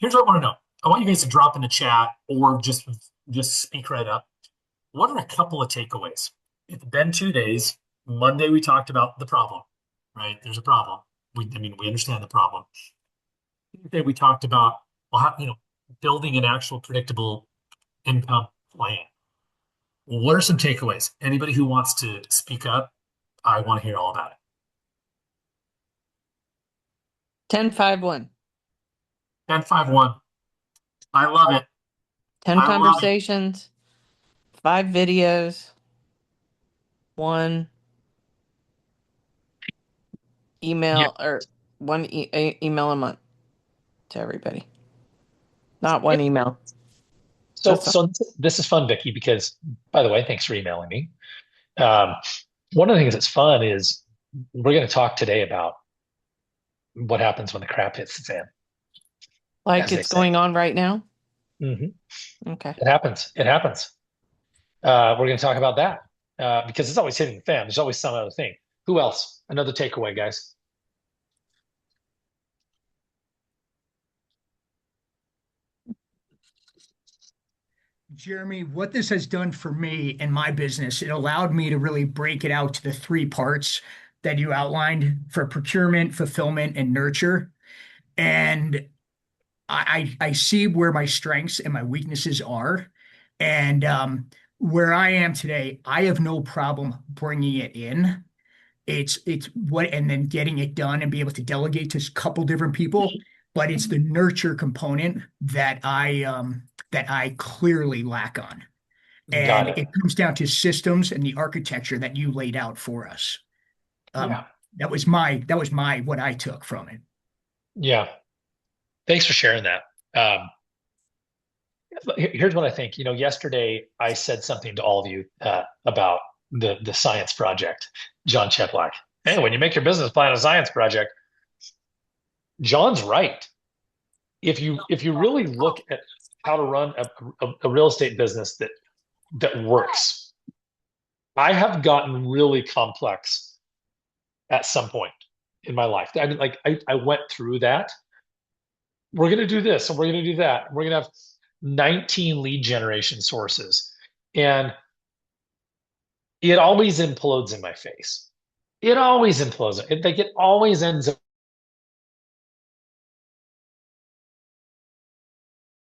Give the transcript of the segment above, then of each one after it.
Here's what I want to know. I want you guys to drop in the chat or just speak right up. What are a couple of takeaways? It's been 2 days. Monday we talked about the problem, right? There's a problem. We understand the problem. Tuesday we talked about well, building an actual predictable income plan. What are some takeaways? Anybody who wants to speak up, I want to hear all about it. 10-5-1. 10-5-1. I love it. 10 I love it. conversations, 5 videos, 1 Yeah. email or email a month to everybody. Not one email. So, Just so this is fun, Vicky, because by the way, thanks for emailing me. Um, One of the things that's fun is we're going to talk today about what happens when the crap hits the fan, like as they it's say. going on right now. hmm Okay. It happens. It happens. We're going to talk about that because it's always hitting the fan. There's always some other thing. Who else? Another takeaway, guys. Jeremy, what this has done for me in my business, it allowed me to really break it out to the three parts that you outlined for procurement, fulfillment, and nurture. And I see where my strengths and my weaknesses are. And where I am today, I have no problem bringing it in. It's what and then getting it done and be able to delegate to a couple different people, but it's the nurture component that I clearly lack on. Got And it. it comes down to systems and the architecture that you laid out for us. Yeah. That was my what I took from it. Yeah. Thanks for sharing that. Um, Here's what I think. Yesterday I said something to all of you about the science project, John Cheplack. Hey, when you make your business plan a science project, John's right. If you really look at how to run a real estate business that works, I have gotten really complex at some point in my life. I mean, like I went through that. We're going to do this and we're going to do that. We're going to have 19 lead generation sources. And it always implodes in my face. It always implodes. It always ends up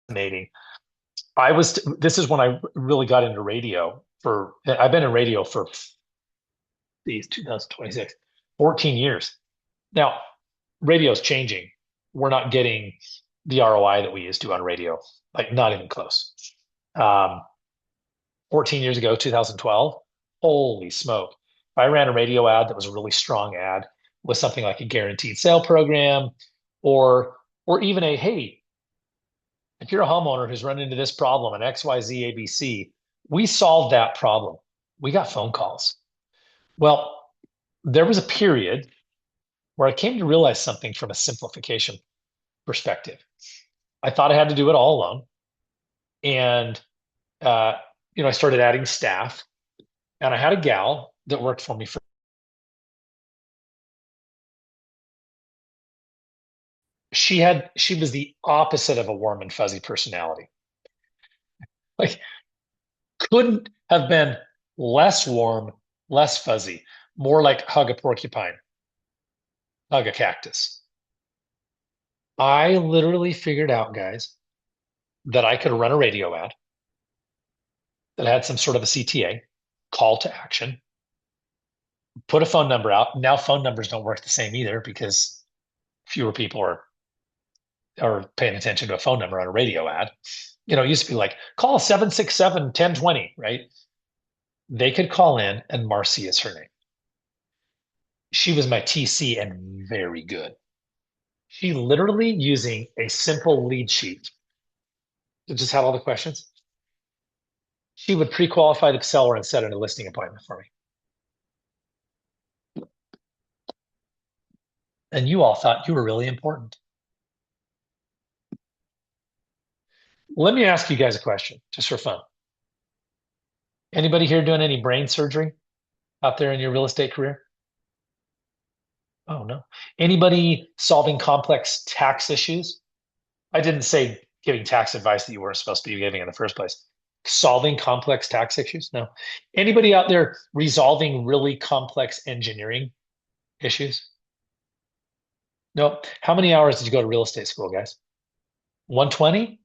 fascinating. This is when I really got into radio I've been in radio for these 2026, 14 years. Now, radio's changing. We're not getting the ROI that we used to on radio, like not even close. Um, 14 years ago, 2012, holy smoke. If I ran a radio ad that was a really strong ad with something like a guaranteed sale program or even hey, if you're a homeowner who's run into this problem and XYZ ABC, we solved that problem. We got phone calls. Well, there was a period where I came to realize something from a simplification perspective. I thought I had to do it all alone. And uh, I started adding staff, and I had a gal that worked for me for she was the opposite of a warm and fuzzy personality. Like couldn't have been less warm, less fuzzy, more like hug a porcupine, hug a cactus. I literally figured out, guys, that I could run a radio ad that had some sort of a CTA, call to action, put a phone number out. Now phone numbers don't work the same either because fewer people are paying attention to a phone number on a radio ad. It used to be like call 767-1020, right? They could call in and Marcy is her name. She was my TC and very good. She literally using a simple lead sheet that just had all the questions. She would pre-qualify the seller and set in a listing appointment for me. And you all thought you were really important. Let me ask you guys a question, just for fun. Anybody here doing any brain surgery out there in your real estate career? Oh, no. Anybody solving complex tax issues? I didn't say giving tax advice that you weren't supposed to be giving in the first place. Solving complex tax issues? No. Anybody out there resolving really complex engineering issues? No. How many hours did you go to real estate school, guys? 120?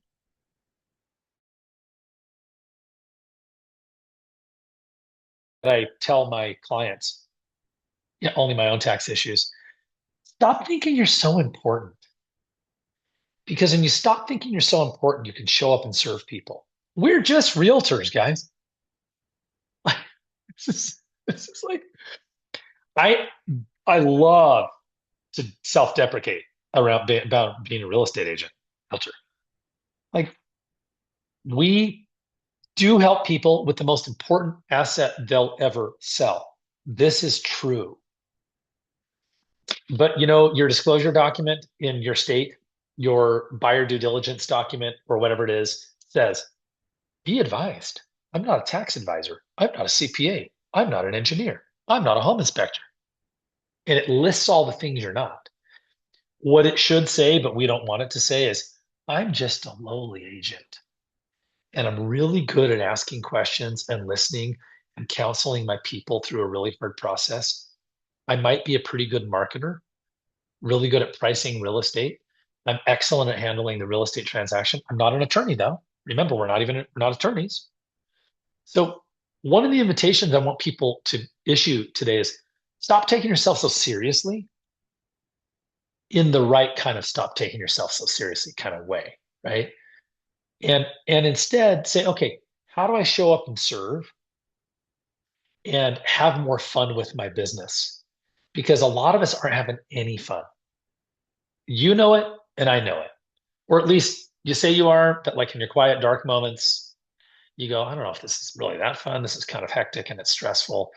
I tell my clients, yeah, only my own tax issues. Stop thinking you're so important. Because when you stop thinking you're so important, you can show up and serve people. We're just realtors, guys. This is like I I love to self-deprecate around about being a real estate agent, realtor. Like we do help people with the most important asset they'll ever sell. This is true. But you know, your disclosure document in your state, your buyer due diligence document, or whatever it is, says, be advised. I'm not a tax advisor. I'm not a CPA. I'm not an engineer. I'm not a home inspector. And it lists all the things you're not. What it should say, but we don't want it to say, is I'm just a lowly agent. And I'm really good at asking questions and listening and counseling my people through a really hard process. I might be a pretty good marketer, really good at pricing real estate. I'm excellent at handling the real estate transaction. I'm not an attorney, though. Remember, we're not attorneys. So one of the invitations I want people to issue today is stop taking yourself so seriously in the right kind of stop taking yourself so seriously kind of way, right? And instead say, okay, how do I show up and serve and have more fun with my business? Because a lot of us aren't having any fun. You know it, and I know it. Or at least you say you are, but like in your quiet, dark moments, you go, I don't know if this is really that fun. This is kind of hectic and it's stressful.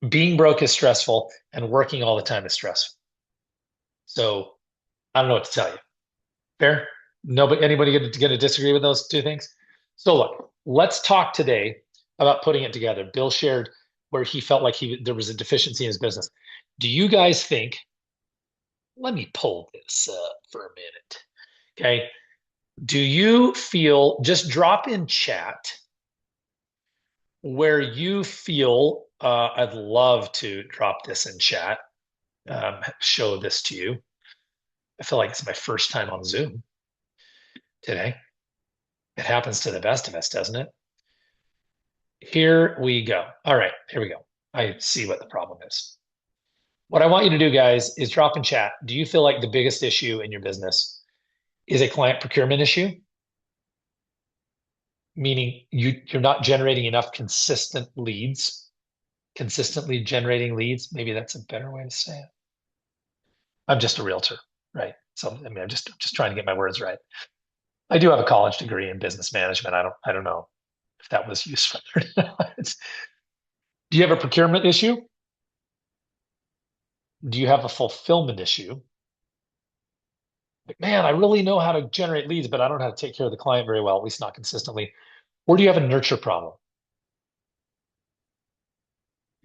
Being broke is stressful, and working all the time is stressful. So I don't know what to tell you. Fair? Nobody, anybody going to disagree with those two things? So look, let's talk today about putting it together. Bill shared where he felt like there was a deficiency in his business. Do you guys think? Let me pull this up for a minute. Okay. Do you feel? Just drop in chat where you feel. I'd love to drop this in chat. Show this to you. I feel like it's my first time on Zoom today. It happens to the best of us, doesn't it? Here we go. All right, here we go. I see what the problem is. What I want you to do, guys, is drop in chat. Do you feel like the biggest issue in your business is a client procurement issue? Meaning you're not generating enough consistent leads, consistently generating leads. Maybe that's a better way to say it. I'm just a realtor, right? So I mean, I'm just trying to get my words right. I do have a college degree in business management. I don't know if that was useful or not. Do you have a procurement issue? Do you have a fulfillment issue? Like, man, I really know how to generate leads, but I don't know how to take care of the client very well, at least not consistently. Or do you have a nurture problem?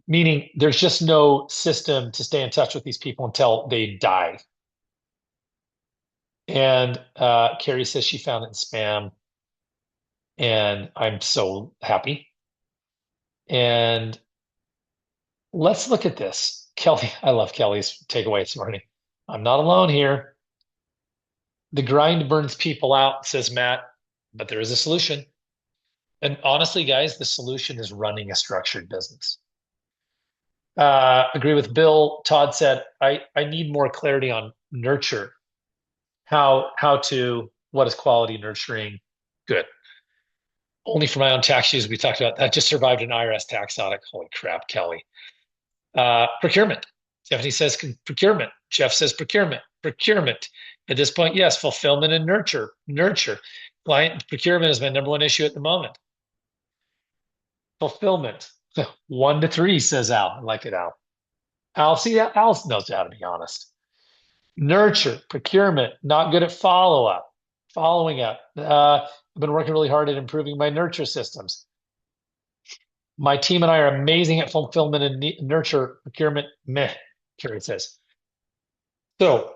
Meaning there's just no system to stay in touch with these people until they die. And Carrie says she found it in spam. And I'm so happy. And let's look at this. Kelly, I love Kelly's takeaway this morning. I'm not alone here. The grind burns people out, says Matt, but there is a solution. And honestly, guys, the solution is running a structured business. Agree with Bill. Todd said, I need more clarity on nurture. What is quality nurturing? Good. Only for my own tax issues, we talked about that. Just survived an IRS tax audit. Holy crap, Kelly. Procurement. Stephanie says procurement. Jeff says procurement. Procurement. At this point, yes, fulfillment and nurture. Nurture. Client procurement is my number one issue at the moment. Fulfillment. 1 to 3, says Al. I like it, Al. Al, see, Al knows how to be honest. Nurture, procurement, not good at following up. I've been working really hard at improving my nurture systems. My team and I are amazing at fulfillment and nurture. Procurement, meh, Carrie says. So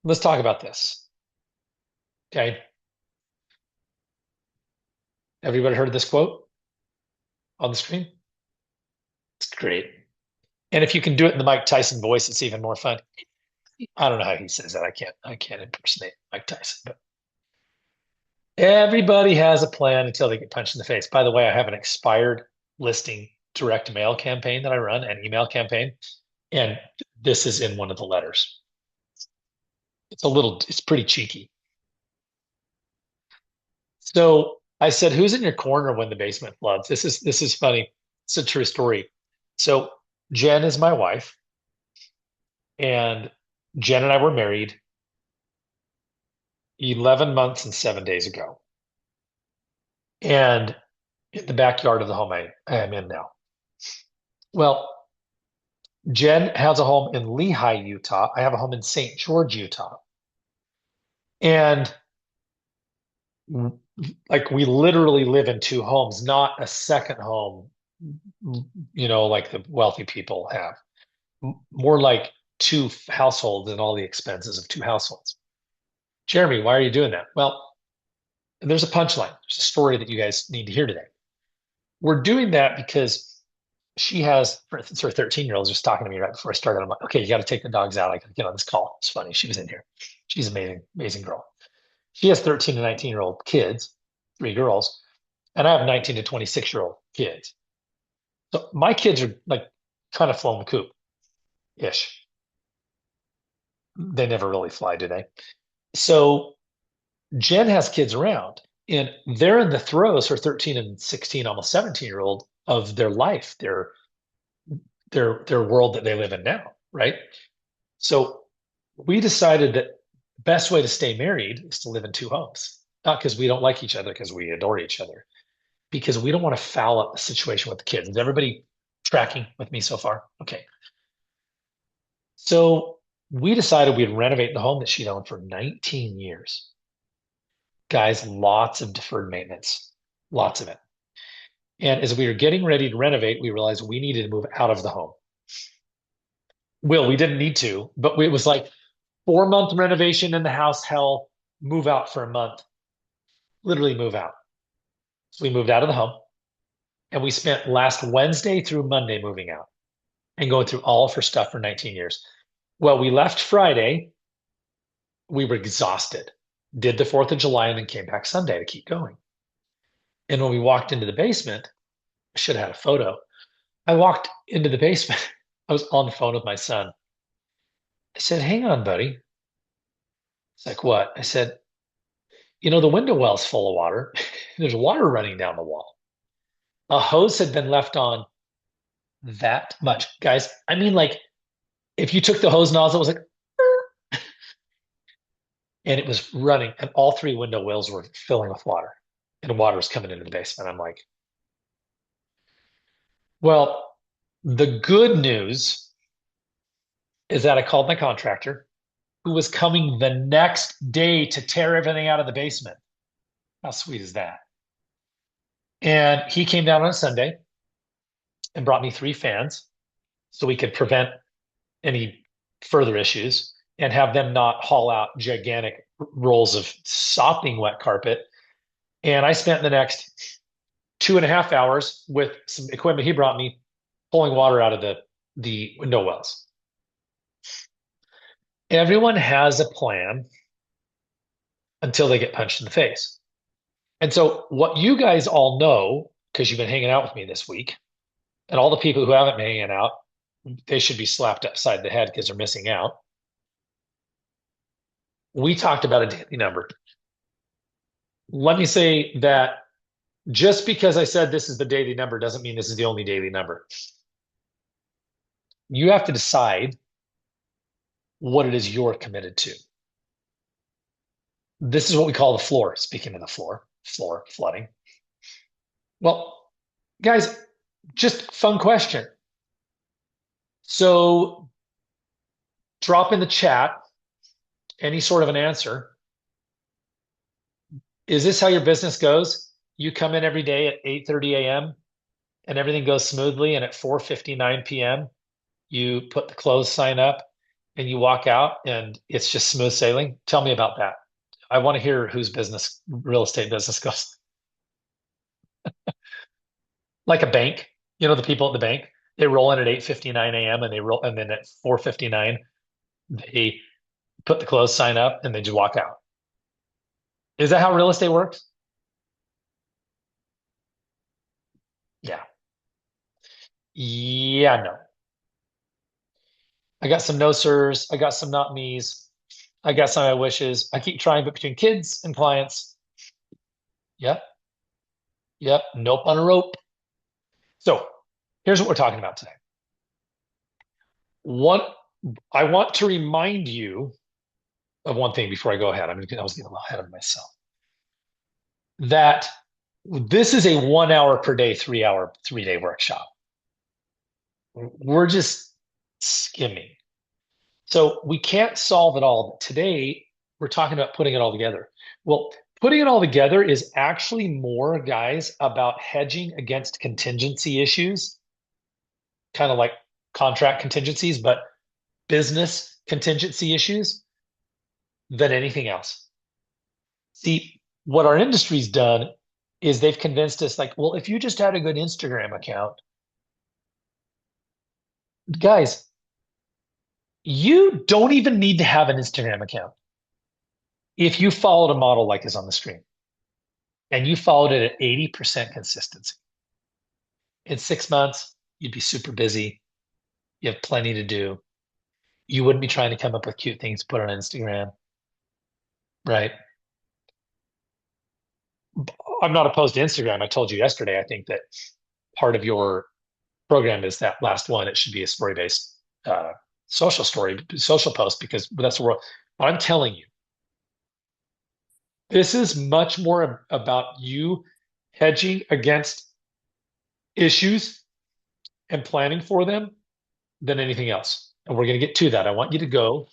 let's talk about this. Okay. Everybody heard this quote on the screen? It's great. And if you can do it in the Mike Tyson voice, it's even more fun. I don't know how he says that. I can't impersonate Mike Tyson, but everybody has a plan until they get punched in the face. By the way, I have an expired listing direct mail campaign that I run, an email campaign, and this is in one of the letters. It's pretty cheeky. So I said, "Who's in your corner when the basement floods?" This is funny. It's a true story. So Jen is my wife, and Jen and I were married 11 months and 7 days ago. And in the backyard of the home I am in now. Well, Jen has a home in Lehi, Utah. I have a home in St. George, Utah. And like we literally live in two homes, not a second home, like the wealthy people have. More like two households and all the expenses of two households. Jeremy, why are you doing that? Well, there's a punchline. There's a story that you guys need to hear today. We're doing that because she has, for instance, her 13-year-old just talking to me right before I started. I'm like, okay, you got to take the dogs out. I got to get on this call. It's funny. She was in here. She's amazing, amazing girl. She has 13 to 19-year-old kids, 3 girls, and I have 19 to 26-year-old kids. So my kids are like kind of flown the coop ish. They never really fly, do they? So Jen has kids around, and they're in the throes, her 13 and 16, almost 17-year-old, of their life, their world that they live in now, right? So we decided that the best way to stay married is to live in two homes, not because we don't like each other, because we adore each other, because we don't want to foul up the situation with the kids. Is everybody tracking with me so far? Okay. So we decided we'd renovate the home that she'd owned for 19 years. Guys, lots of deferred maintenance, lots of it. And as we were getting ready to renovate, we realized we needed to move out of the home. We didn't need to, but it was like 4-month renovation in the house, hell, move out for a month, literally move out. So we moved out of the home, and we spent last Wednesday through Monday moving out and going through all of her stuff for 19 years. Well, we left Friday. We were exhausted, did the 4th of July, and then came back Sunday to keep going. And when we walked into the basement, I should have had a photo. I walked into the basement. I was on the phone with my son. I said, "Hang on, buddy." It's like, "What?" I said, "The window well's full of water. There's water running down the wall." A hose had been left on that much. Guys, I mean, like, if you took the hose nozzle, it was like, and it was running, and all 3 window wells were filling with water, and water was coming into the basement. I'm like, well, the good news is that I called my contractor, who was coming the next day to tear everything out of the basement. How sweet is that? And he came down on a Sunday and brought me 3 fans so we could prevent any further issues and have them not haul out gigantic rolls of sopping wet carpet. And I spent the next 2.5 hours with some equipment he brought me pulling water out of the window wells. Everyone has a plan until they get punched in the face. And so what you guys all know, because you've been hanging out with me this week, and all the people who haven't been hanging out, they should be slapped upside the head because they're missing out. We talked about a daily number. Let me say that just because I said this is the daily number doesn't mean this is the only daily number. You have to decide what it is you're committed to. This is what we call the floor. Speaking of the floor flooding. Well, guys, just fun question. So drop in the chat any sort of an answer. Is this how your business goes? You come in every day at 8:30 a.m. and everything goes smoothly, and at 4:59 p.m. you put the close sign up and you walk out and it's just smooth sailing? Tell me about that. I want to hear whose business, real estate business goes. Like a bank, the people at the bank, they roll in at 8:59 a.m. and then at 4:59, they put the close sign up and they just walk out. Is that how real estate works? Yeah. Yeah, no. I got some no sirs. I got some not me's. I got some I wishes. I keep trying, but between kids and clients, yep, yep, nope on a rope. So here's what we're talking about today. What I want to remind you of one thing before I go ahead. I was getting a little ahead of myself. That this is a 1 hour per day, 3 hour, 3 day workshop. We're just skimming. So we can't solve it all. But today, we're talking about putting it all together. Well, putting it all together is actually more, guys, about hedging against contingency issues, kind of like contract contingencies, but business contingency issues than anything else. See, what our industry's done is they've convinced us like, well, if you just had a good Instagram account, guys, you don't even need to have an Instagram account. If you followed a model like is on the screen and you followed it at 80% consistency, in 6 months, you'd be super busy. You have plenty to do. You wouldn't be trying to come up with cute things to put on Instagram, right? I'm not opposed to Instagram. I told you yesterday, I think that part of your program is that last one. It should be a story-based social post, because that's the world. But I'm telling you, this is much more about you hedging against issues and planning for them than anything else. And we're going to get to that. I want you to go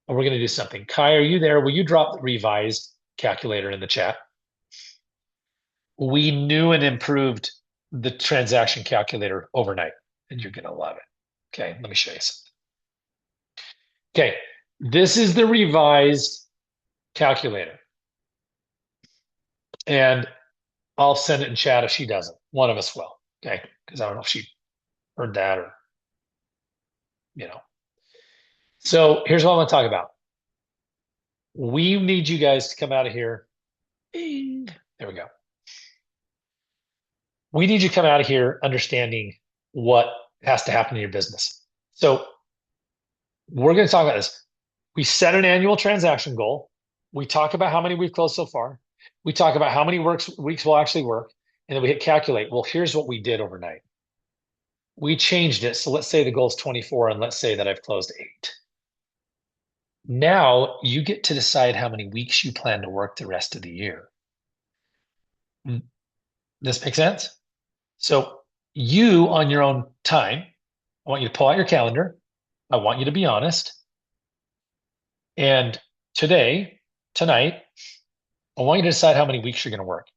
and we're going to do something. Kai, are you there? Will you drop the revised calculator in the chat? We knew and improved the transaction calculator overnight, and you're going to love it. Okay, let me show you something. Okay, this is the revised calculator. And I'll send it in chat if she doesn't. One of us will, okay? Because I don't know if she heard that or, So here's what I want to talk about. We need you guys to come out of here. There we go. We need you to come out of here understanding what has to happen in your business. So we're going to talk about this. We set an annual transaction goal. We talk about how many we've closed so far. We talk about how many weeks will actually work. And then we hit calculate. Well, here's what we did overnight. We changed it. So let's say the goal is 24, and let's say that I've closed 8. Now you get to decide how many weeks you plan to work the rest of the year. This makes sense? So you, on your own time, I want you to pull out your calendar. I want you to be honest. And tonight, I want you to decide how many weeks you're going to work.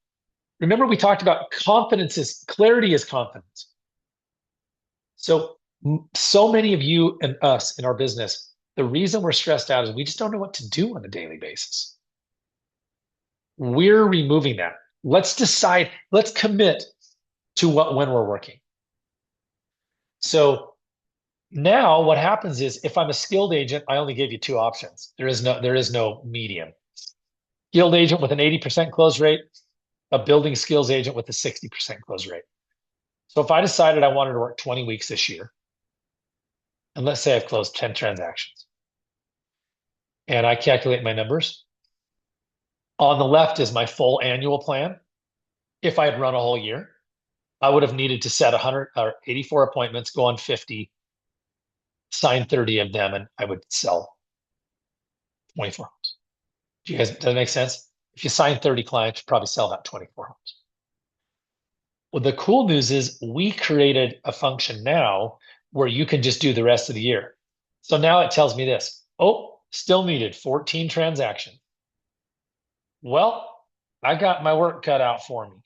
Remember, we talked about clarity is confidence. So many of you and us in our business, the reason we're stressed out is we just don't know what to do on a daily basis. We're removing that. Let's decide, let's commit to when we're working. So now what happens is, if I'm a skilled agent, I only gave you 2 options. There is no medium. Skilled agent with an 80% close rate, a building skills agent with a 60% close rate. So if I decided I wanted to work 20 weeks this year, and let's say I've closed 10 transactions, and I calculate my numbers, on the left is my full annual plan. If I had run a whole year, I would have needed to set 100 or 84 appointments, go on 50, sign 30 of them, and I would sell 24 homes. Does that make sense? If you sign 30 clients, you probably sell about 24 homes. Well, the cool news is we created a function now where you can just do the rest of the year. So now it tells me this. Oh, still needed 14 transactions. Well, I got my work cut out for me.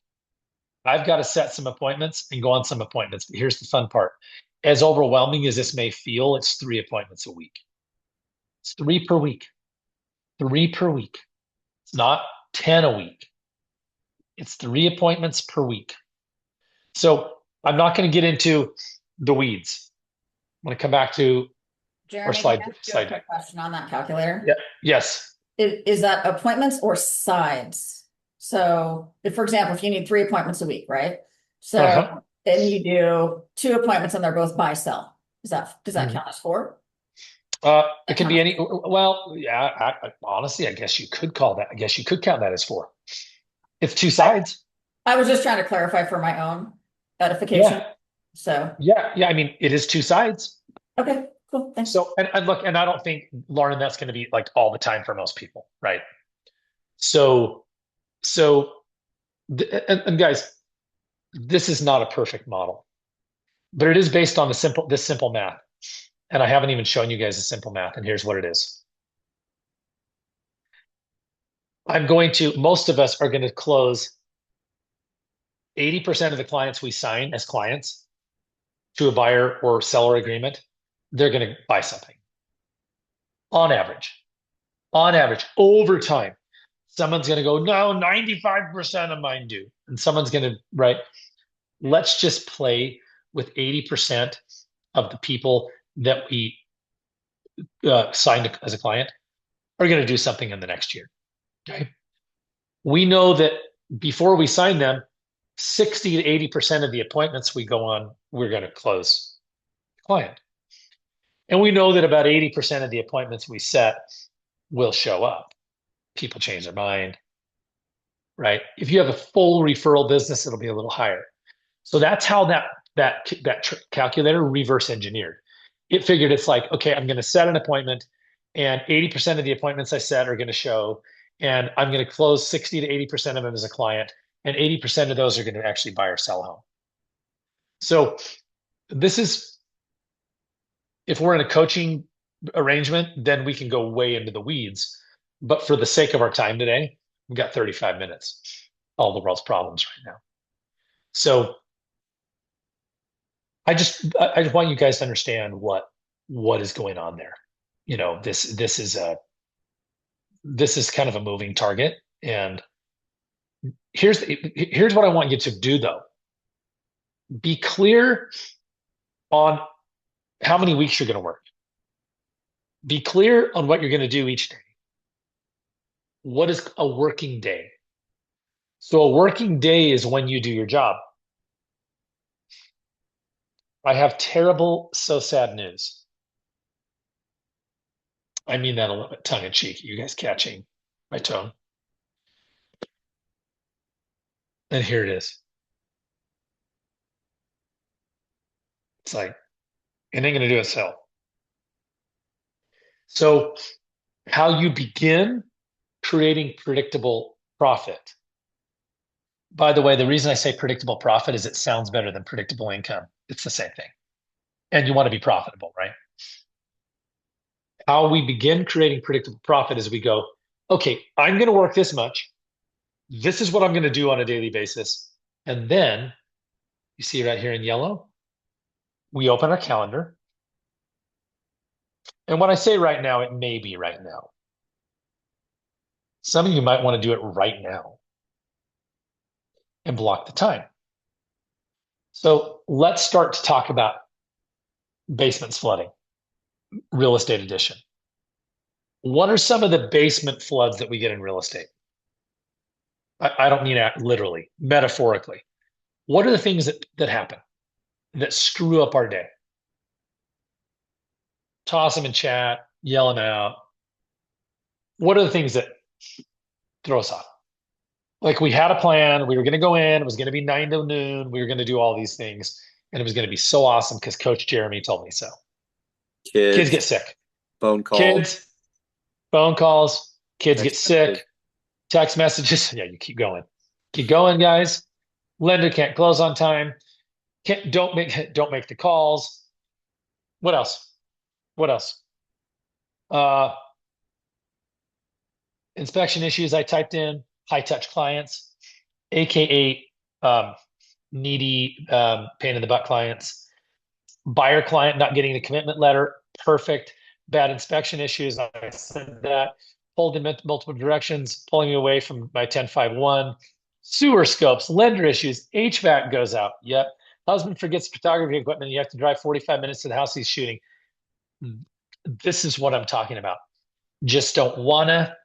I've got to set some appointments and go on some appointments. But here's the fun part. As overwhelming as this may feel, it's 3 appointments a week. It's 3 per week. 3 per week. It's not 10 a week. It's 3 appointments per week. So I'm not going to get into the weeds. I'm going to come back to our Jeremy, can slide I ask you a slide deck. quick question on that calculator? Yeah. Yes. Is that appointments or sides? So if, for example, if you need 3 appointments a week, right? So, Uh-huh. and you do 2 appointments and they're both buy sell. Does that Mhm. count as 4? It can be any. Well, yeah. Honestly, I guess you could call that. I guess you could count that as 4. It's 2 sides. I was just trying to clarify for my own edification. Yeah. So, Yeah. I mean, it is 2 sides. okay, cool. Thanks. So, and look, and I don't think, Lauren, that's going to be like all the time for most people, right? So, and guys, this is not a perfect model, but it is based on this simple math. And I haven't even shown you guys the simple math. And here's what it is. Most of us are going to close 80% of the clients we sign as clients to a buyer or seller agreement. They're going to buy something on average. Over time. Someone's going to go, no, 95% of mine do. And someone's going to, right? Let's just play with 80% of the people that we signed as a client are going to do something in the next year. Okay. We know that before we sign them, 60 to 80% of the appointments we go on, we're going to close the client. And we know that about 80% of the appointments we set will show up. People change their mind, right? If you have a full referral business, it'll be a little higher. So that's how that calculator reverse engineered. It figured it's like, okay, I'm going to set an appointment, and 80% of the appointments I set are going to show, and I'm going to close 60 to 80% of them as a client, and 80% of those are going to actually buy or sell home. So this is, if we're in a coaching arrangement, then we can go way into the weeds. But for the sake of our time today, we've got 35 minutes, all the world's problems right now. So I just want you guys to understand what is going on there. You know, this is kind of a moving target. And here's what I want you to do though. Be clear on how many weeks you're going to work. Be clear on what you're going to do each day. What is a working day? So a working day is when you do your job. I have terrible, so sad news. I mean that a little bit tongue in cheek. You guys catching my tone? And here it is. It's like, it ain't going to do itself. So how you begin creating predictable profit. By the way, the reason I say predictable profit is it sounds better than predictable income. It's the same thing. And you want to be profitable, right? How we begin creating predictable profit is we go, okay, I'm going to work this much. This is what I'm going to do on a daily basis. And then you see right here in yellow, we open our calendar. And when I say right now, it may be right now. Some of you might want to do it right now and block the time. So let's start to talk about basements flooding, real estate edition. What are some of the basement floods that we get in real estate? I don't mean that literally, metaphorically. What are the things that happen that screw up our day? Toss them in chat, yell them out. What are the things that throw us off? Like we had a plan, we were going to go in, it was going to be 9 to noon, we were going to do all these things, and it was going to be so awesome because Coach Jeremy told me so. Kids get sick. Phone calls. Kids, phone calls, kids get Text sick, message. text messages. Yeah, you keep going. Keep going, guys. Lender can't close on time. Don't make the calls. What else? Inspection issues I typed in, high touch clients, aka needy pain in the butt clients. Buyer client not getting the commitment letter, perfect. Bad inspection issues, I said that. pulled in multiple directions, pulling me away from my 1051. Sewer scopes, lender issues, HVAC goes out. Yep. Husband forgets photography equipment. You have to drive 45 minutes to the house he's shooting. This is what I'm talking about. Just don't want to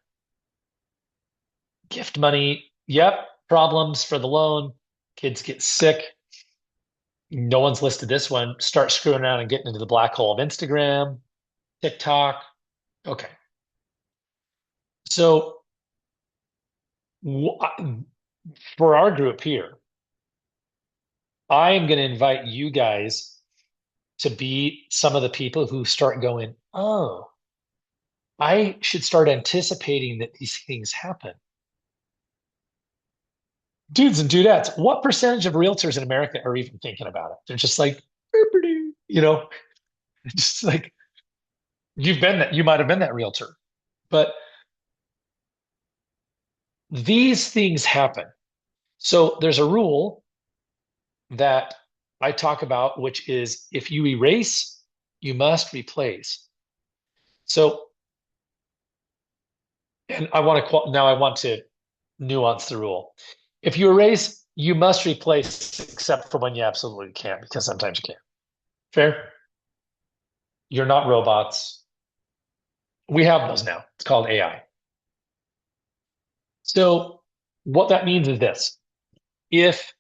gift money. Yep. Problems for the loan. Kids get sick. No one's listed this one. Start screwing around and getting into the black hole of Instagram, TikTok. Okay. So for our group here, I am going to invite you guys to be some of the people who start going, oh, I should start anticipating that these things happen. Dudes and dudettes, what percentage of realtors in America are even thinking about it? They're just like, you know, just like you've been that, you might have been that realtor, but these things happen. So there's a rule that I talk about, which is if you erase, you must replace. So, and I want to nuance the rule. If you erase, you must replace, except for when you absolutely can't, because sometimes you can't. Fair? You're not robots. We have those now. It's called AI. So what that means is this. If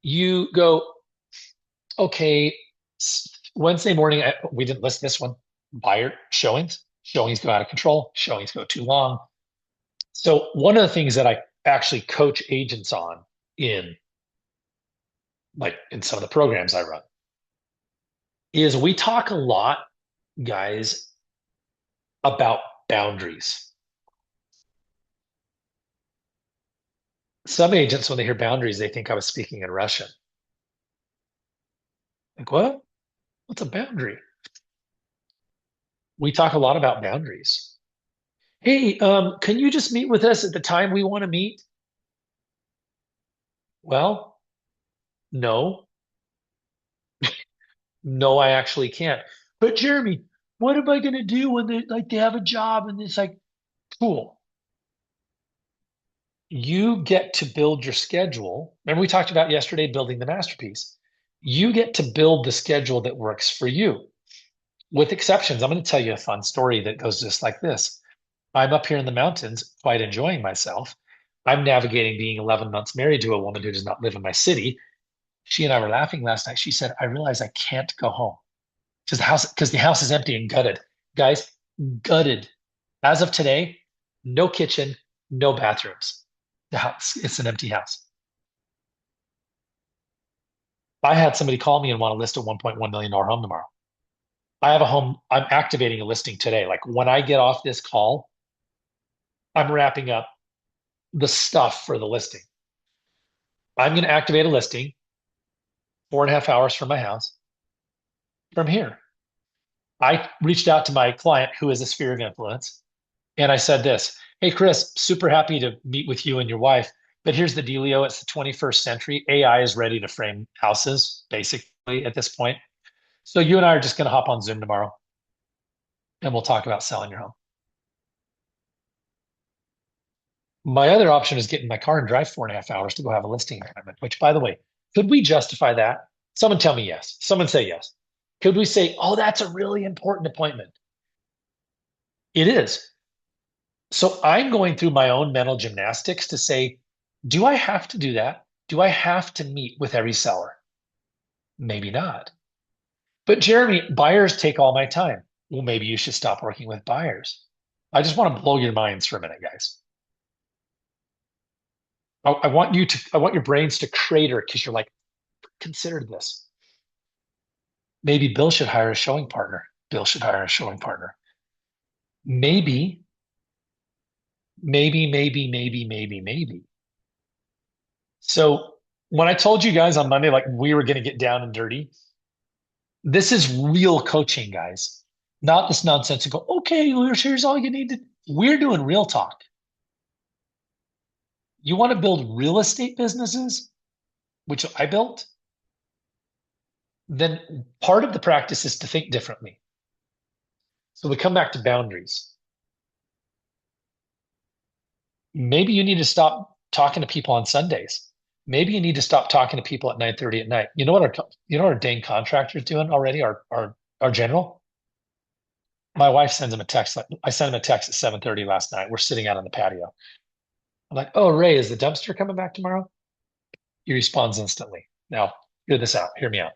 you go, okay, Wednesday morning, we didn't list this one, buyer showings go out of control, showings go too long. So one of the things that I actually coach agents on in some of the programs I run is we talk a lot, guys, about boundaries. Some agents, when they hear boundaries, they think I was speaking in Russian. Like, what? What's a boundary? We talk a lot about boundaries. Hey, can you just meet with us at the time we want to meet? Well, no. No, I actually can't. But Jeremy, what am I going to do when they have a job and it's like, cool. You get to build your schedule. Remember we talked about yesterday building the masterpiece. You get to build the schedule that works for you. With exceptions, I'm going to tell you a fun story that goes just like this. I'm up here in the mountains, quite enjoying myself. I'm navigating being 11 months married to a woman who does not live in my city. She and I were laughing last night. She said, I realize I can't go home because the house is empty and gutted. Guys, gutted. As of today, no kitchen, no bathrooms. The house, it's an empty house. I had somebody call me and want to list a $1.1 million home tomorrow. I have a home, I'm activating a listing today. Like when I get off this call, I'm wrapping up the stuff for the listing. I'm going to activate a listing 4.5 hours from my house from here. I reached out to my client who is a sphere of influence. And I said this, hey, Chris, super happy to meet with you and your wife. But here's the dealio. It's the 21st century. AI is ready to frame houses, basically, at this point. So you and I are just going to hop on Zoom tomorrow. And we'll talk about selling your home. My other option is get in my car and drive 4.5 hours to go have a listing appointment, which, by the way, could we justify that? Someone tell me yes. Someone say yes. Could we say, oh, that's a really important appointment? It is. So I'm going through my own mental gymnastics to say, do I have to do that? Do I have to meet with every seller? Maybe not. But Jeremy, buyers take all my time. Well, maybe you should stop working with buyers. I just want to blow your minds for a minute, guys. I want your brains to crater because you're like, consider this. Maybe Bill should hire a showing partner. Bill should hire a showing partner. Maybe. So when I told you guys on Monday, like we were going to get down and dirty, this is real coaching, guys. Not this nonsensical, okay, here's all you need to, we're doing real talk. You want to build real estate businesses, which I built, then part of the practice is to think differently. So we come back to boundaries. Maybe you need to stop talking to people on Sundays. Maybe you need to stop talking to people at 9:30 at night. You know what our dang contractor's doing already? Our general. My wife sends him a text. I sent him a text at 7:30 last night. We're sitting out on the patio. I'm like, oh, Ray, is the dumpster coming back tomorrow? He responds instantly. Now, hear this out. Hear me out.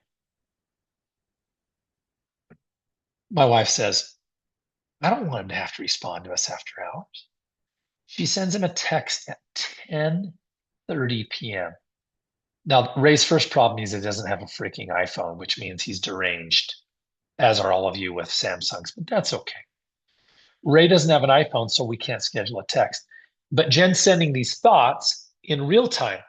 My wife says, I don't want him to have to respond to us after hours. She sends him a text at 10:30 p.m. Now, Ray's first problem is he doesn't have a freaking iPhone, which means he's deranged, as are all of you with Samsungs, but that's okay. Ray doesn't have an iPhone, so we can't schedule a text. But Jen's sending these thoughts in real time.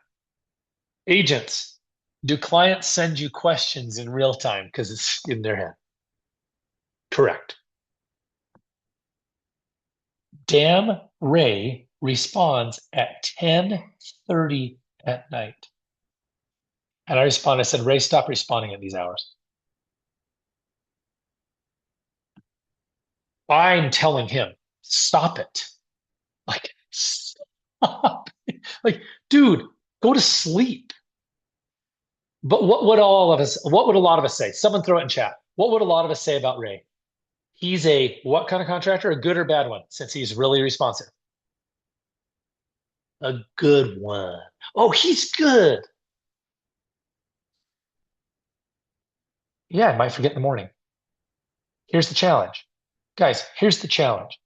Agents, do clients send you questions in real time because it's in their head? Correct. Damn Ray responds at 10:30 at night. And I respond, I said, Ray, stop responding at these hours. I'm telling him, stop it. Like, stop. Like, dude, go to sleep. But what would a lot of us say? Someone throw it in chat. What would a lot of us say about Ray? He's a what kind of contractor? A good or bad one, since he's really responsive? A good one. Oh, he's good. Yeah, I might forget in the morning. Here's the challenge. Guys, here's the challenge.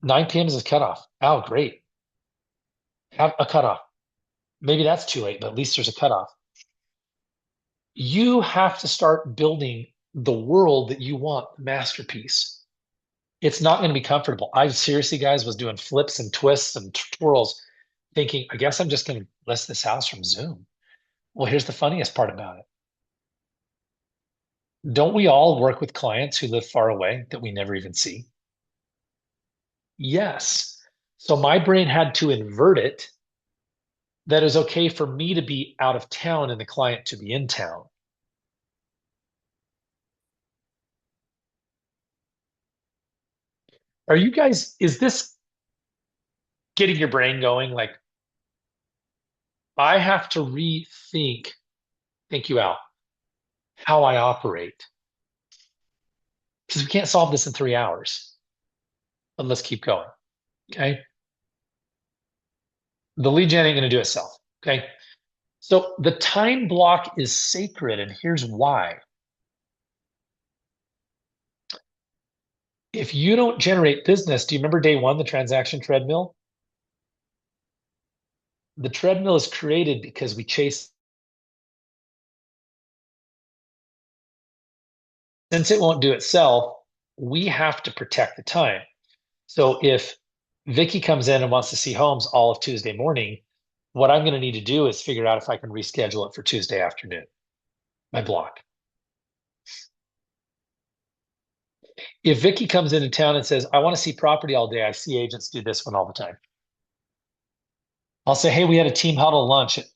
9 p.m. is his cutoff. Oh, great. Have a cutoff. Maybe that's too late, but at least there's a cutoff. You have to start building the world that you want, the masterpiece. It's not going to be comfortable. I seriously, guys, was doing flips and twists and twirls, thinking, I guess I'm just going to list this house from Zoom. Well, here's the funniest part about it. Don't we all work with clients who live far away that we never even see? Yes. So my brain had to invert it that it's okay for me to be out of town and the client to be in town. Are you guys, is this getting your brain going? Like, I have to rethink, thank you, Al, how I operate. Because we can't solve this in 3 hours. But let's keep going. Okay. The lead gen ain't going to do itself. Okay. So the time block is sacred, and here's why. If you don't generate business, do you remember day one, the transaction treadmill? The treadmill is created because we chase. Since it won't do itself, we have to protect the time. So if Vicky comes in and wants to see homes all of Tuesday morning, what I'm going to need to do is figure out if I can reschedule it for Tuesday afternoon, my block. If Vicky comes into town and says, I want to see property all day, I see agents do this one all the time. I'll say, hey, we had a team huddle lunch at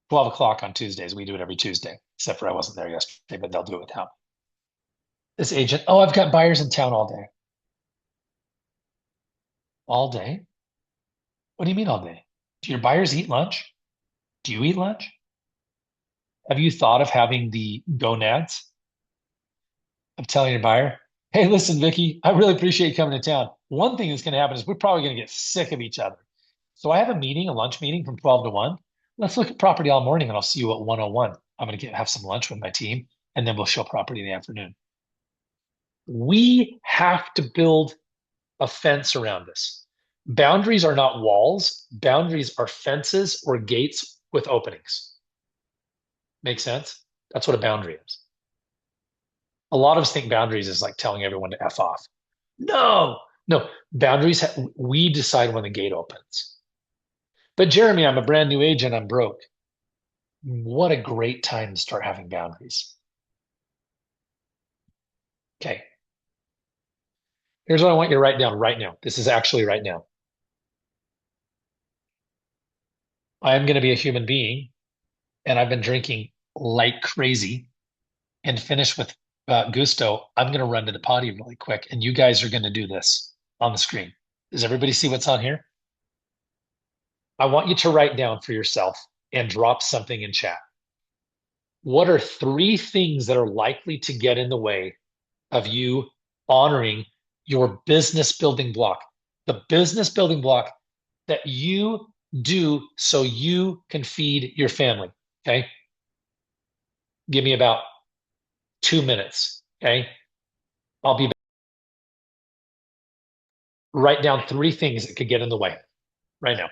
12 o'clock on Tuesdays. We do it every Tuesday, except for I wasn't there yesterday, but they'll do it without me. This agent, oh, I've got buyers in town all day. All day? What do you mean all day? Do your buyers eat lunch? Do you eat lunch? Have you thought of having the gonads of telling your buyer, hey, listen, Vicky, I really appreciate you coming to town. One thing that's going to happen is we're probably going to get sick of each other. So I have a meeting, a lunch meeting from 12 to 1. Let's look at property all morning and I'll see you at 1:01. I'm going to have some lunch with my team and then we'll show property in the afternoon. We have to build a fence around us. Boundaries are not walls. Boundaries are fences or gates with openings. Make sense? That's what a boundary is. A lot of us think boundaries is like telling everyone to F off. No. Boundaries, we decide when the gate opens. But Jeremy, I'm a brand new agent. I'm broke. What a great time to start having boundaries. Okay. Here's what I want you to write down right now. This is actually right now. I am going to be a human being, and I've been drinking like crazy and finish with gusto. I'm going to run to the potty really quick, and you guys are going to do this on the screen. Does everybody see what's on here? I want you to write down for yourself and drop something in chat. What are 3 things that are likely to get in the way of you honoring your business building block? The business building block that you do so you can feed your family. Okay. Give me about 2 minutes. Okay. I'll be back. Write down 3 things that could get in the way right now.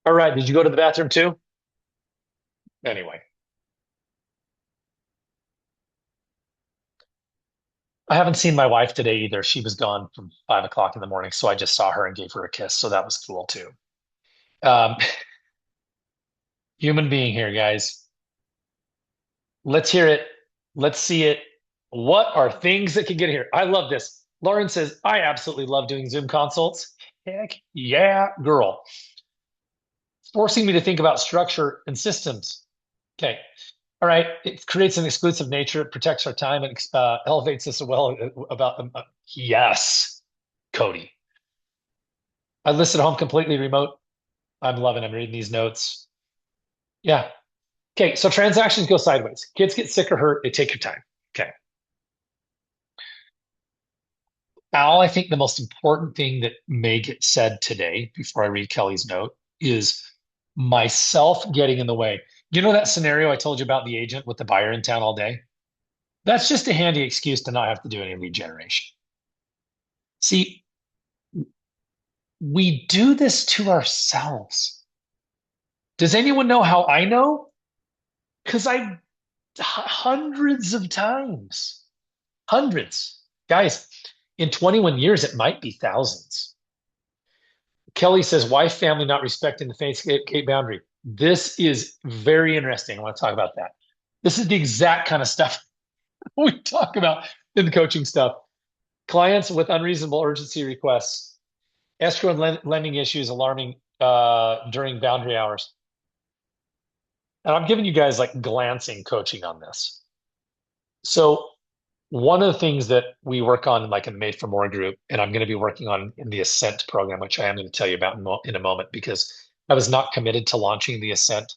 All right. Did you go to the bathroom too? Anyway, I haven't seen my wife today either. She was gone from 5 o'clock in the morning. So I just saw her and gave her a kiss. So that was cool too. Um, human being here, guys. Let's hear it. Let's see it. What are things that can get here? I love this. Lauren says, I absolutely love doing Zoom consults. Heck yeah, girl. Forcing me to think about structure and systems. Okay. All right. It creates an exclusive nature. It protects our time and elevates us well about yes, Cody. I listed home completely remote. I'm loving. I'm reading these notes. Yeah. Okay. So transactions go sideways. Kids get sick or hurt. They take your time. Okay. Al, I think the most important thing that may get said today before I read Kelly's note is myself getting in the way. You know that scenario I told you about the agent with the buyer in town all day? That's just a handy excuse to not have to do any lead generation. See, we do this to ourselves. Does anyone know how I know? Because I hundreds of times, hundreds. Guys, in 21 years, it might be thousands. Kelly says, wife, family not respecting the faith gate boundary. This is very interesting. I want to talk about that. This is the exact kind of stuff we talk about in the coaching stuff. Clients with unreasonable urgency requests, escrow and lending issues alarming during boundary hours. And I'm giving you guys like glancing coaching on this. So one of the things that we work on like in the Made for More group, and I'm going to be working on in the Ascent program, which I am going to tell you about in a moment, because I was not committed to launching the Ascent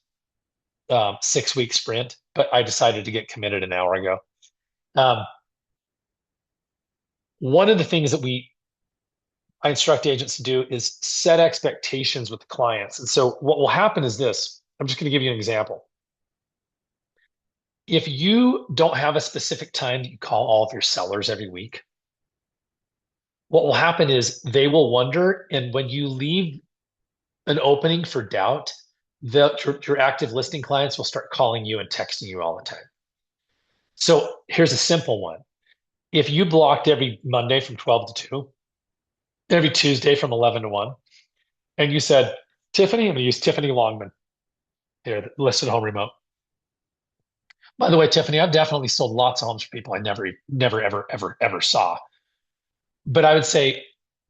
6-week sprint, but I decided to get committed an hour ago. One of the things that I instruct agents to do is set expectations with the clients. And so what will happen is this. I'm just going to give you an example. If you don't have a specific time that you call all of your sellers every week, what will happen is they will wonder. And when you leave an opening for doubt, your active listing clients will start calling you and texting you all the time. So here's a simple one. If you blocked every Monday from 12 to 2, every Tuesday from 11 to 1, and you said, Tiffany, I'm going to use Tiffany Longman. They're listed home remote. By the way, Tiffany, I've definitely sold lots of homes for people I never, ever saw. But I would say,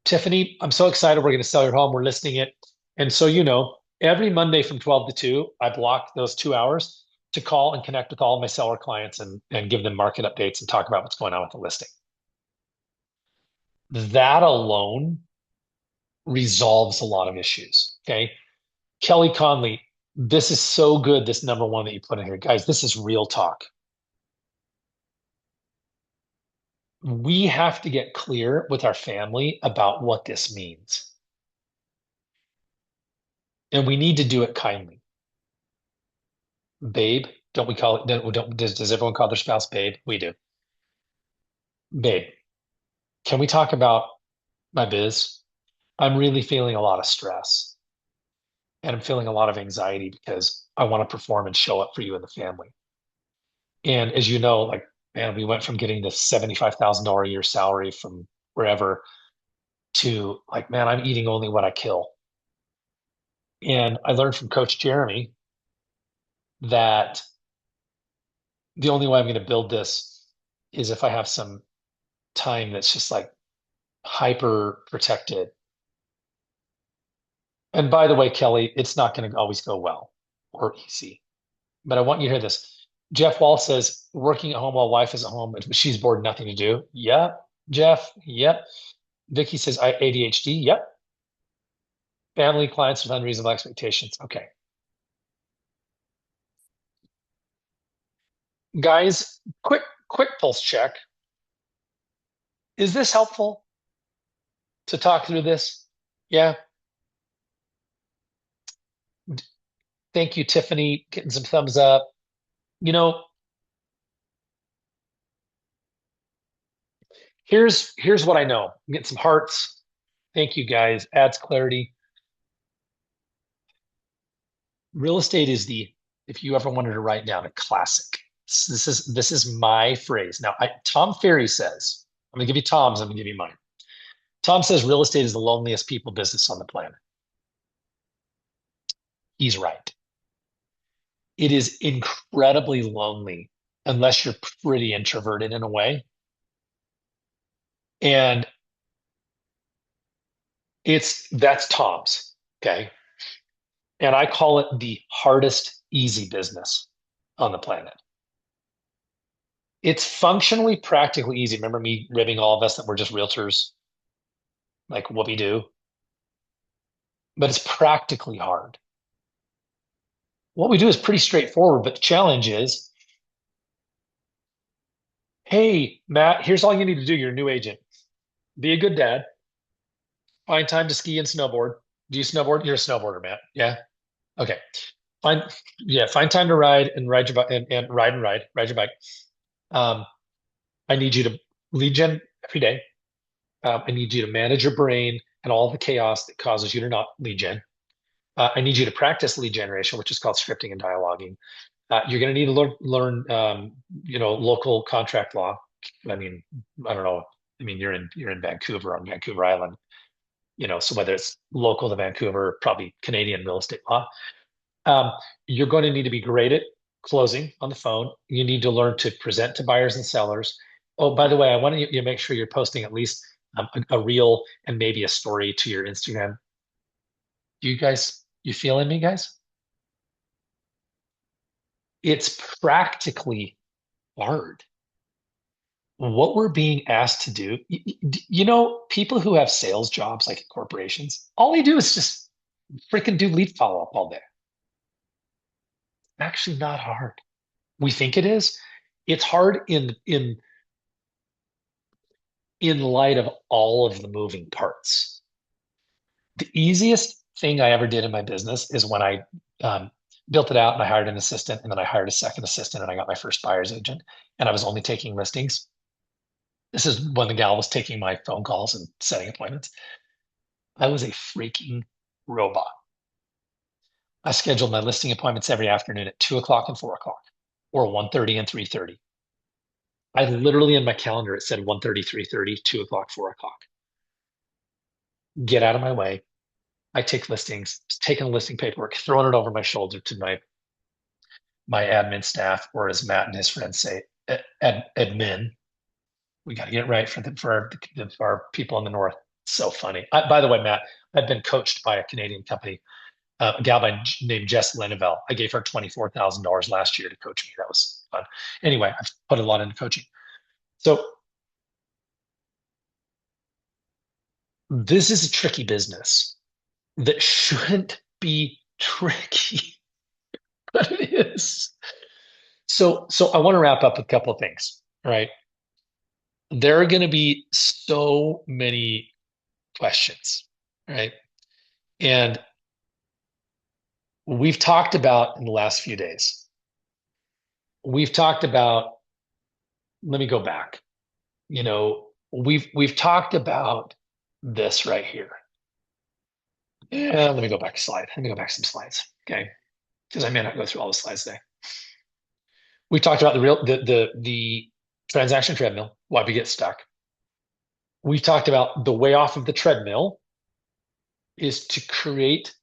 Tiffany, I'm so excited we're going to sell your home. We're listing it. And so, every Monday from 12 to 2, I block those 2 hours to call and connect with all of my seller clients and give them market updates and talk about what's going on with the listing. That alone resolves a lot of issues. Okay. Kelly Conley, this is so good. This number one that you put in here, guys, this is real talk. We have to get clear with our family about what this means. And we need to do it kindly. Babe, don't we call it, does everyone call their spouse babe? We do. Babe, can we talk about my biz? I'm really feeling a lot of stress and I'm feeling a lot of anxiety because I want to perform and show up for you and the family. And as you know, like, man, we went from getting this $75,000 a year salary from wherever to like, man, I'm eating only what I kill. And I learned from Coach Jeremy that the only way I'm going to build this is if I have some time that's just like hyper protected. And by the way, Kelly, it's not going to always go well or easy, but I want you to hear this. Jeff Wall says, working at home while wife is at home, but she's bored, nothing to do. Yep. Jeff. Yep. Vicky says, I ADHD. Yep. Family clients with unreasonable expectations. Okay. Guys, quick pulse check. Is this helpful to talk through this? Yeah. Thank you, Tiffany. Getting some thumbs up. Here's what I know. I'm getting some hearts. Thank you, guys. Adds clarity. Real estate is if you ever wanted to write down a classic. This is my phrase. Now, Tom Ferry says, I'm gonna give you Tom's, I'm gonna give you mine. Tom says real estate is the loneliest people business on the planet. He's right. It is incredibly lonely unless you're pretty introverted in a way. And that's Tom's, okay? And I call it the hardest easy business on the planet. It's functionally practically easy. Remember me ribbing all of us that we're just realtors, like what we do? But it's practically hard. What we do is pretty straightforward, but the challenge is, hey, Matt, here's all you need to do. You're a new agent. Be a good dad. Find time to ski and snowboard. Do you snowboard? You're a snowboarder, Matt. Yeah. Okay. Find time to ride and ride your bike and ride your bike. I need you to lead gen every day. I need you to manage your brain and all the chaos that causes you to not lead gen. I need you to practice lead generation, which is called scripting and dialoguing. You're going to need to learn local contract law. I mean, I don't know. I mean, you're in Vancouver on Vancouver Island, so whether it's local to Vancouver, probably Canadian real estate law. You're going to need to be great at closing on the phone. You need to learn to present to buyers and sellers. Oh, by the way, I want you to make sure you're posting at least a reel and maybe a story to your Instagram. You feeling me, guys? It's practically hard. What we're being asked to do, people who have sales jobs like corporations, all they do is just freaking do lead follow-up all day. Actually not hard. We think it is. It's hard in light of all of the moving parts. The easiest thing I ever did in my business is when I built it out and I hired an assistant and then I hired a second assistant and I got my first buyer's agent and I was only taking listings. This is when the gal was taking my phone calls and setting appointments. I was a freaking robot. I scheduled my listing appointments every afternoon at 2:00 and 4:00 or 1:30 and 3:30. I literally in my calendar, it said 1:30, 3:30, 2:00, 4:00. Get out of my way. I take listings, taking the listing paperwork, throwing it over my shoulder to my my admin staff, or as Matt and his friends say, admin. We got to get it right for our people in the North. So funny. By the way, Matt, I've been coached by a Canadian company, a gal named Jess Lenevelle. I gave her $24,000 last year to coach me. That was fun. Anyway, I've put a lot into coaching. So this is a tricky business that shouldn't be tricky, but it is. So I want to wrap up with a couple of things, right? There are going to be so many questions, right? And we've talked about in the last few days, we've talked about, let me go back. We've talked about this right here. Yeah, let me go back a slide. Let me go back some slides, okay? Because I may not go through all the slides today. We talked about the transaction treadmill, why we get stuck. We talked about the way off of the treadmill is to create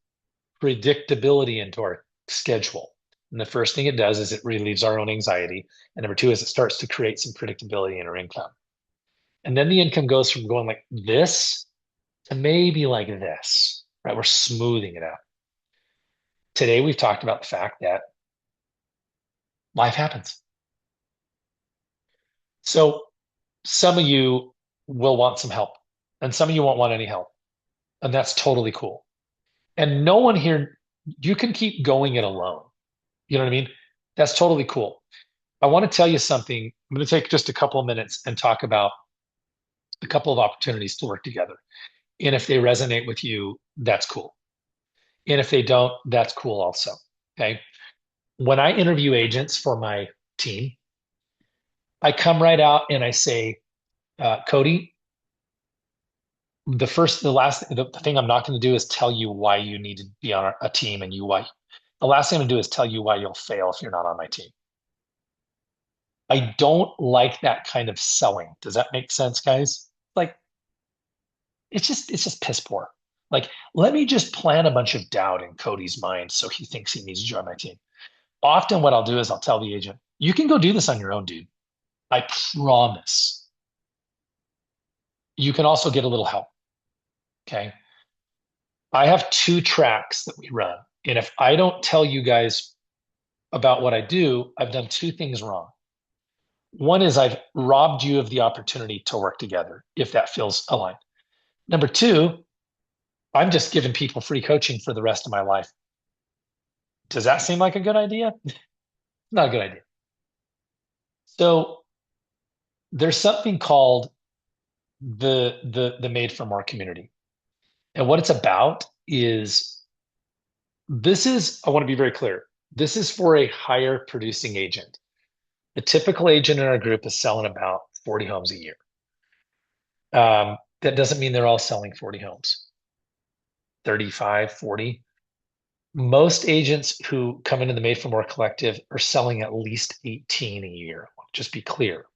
predictability into our schedule. And the first thing it does is it relieves our own anxiety. And number two is it starts to create some predictability in our income. And then the income goes from going like this to maybe like this, right? We're smoothing it out. Today, we've talked about the fact that life happens. So some of you will want some help, and some of you won't want any help. And that's totally cool. And no one here, you can keep going it alone. You know what I mean? That's totally cool. I want to tell you something. I'm going to take just a couple of minutes and talk about a couple of opportunities to work together. And if they resonate with you, that's cool. And if they don't, that's cool also. Okay. When I interview agents for my team, I come right out and I say, Cody, the thing I'm not going to do is tell you why you need to be on a team and why. The last thing I'm going to do is tell you why you'll fail if you're not on my team. I don't like that kind of selling. Does that make sense, guys? Like, it's just piss poor. Like, let me just plant a bunch of doubt in Cody's mind so he thinks he needs to join my team. Often what I'll do is I'll tell the agent, you can go do this on your own, dude. I promise. You can also get a little help. Okay. I have 2 tracks that we run. And if I don't tell you guys about what I do, I've done 2 things wrong. One is I've robbed you of the opportunity to work together, if that feels aligned. Number 2, I'm just giving people free coaching for the rest of my life. Does that seem like a good idea? Not a good idea. So there's something called the Made for More community. And what it's about is I want to be very clear. This is for a higher producing agent. The typical agent in our group is selling about 40 homes a year. That doesn't mean they're all selling 40 homes, 35, 40. Most agents who come into the Made for More collective are selling at least 18 a year. Just be clear.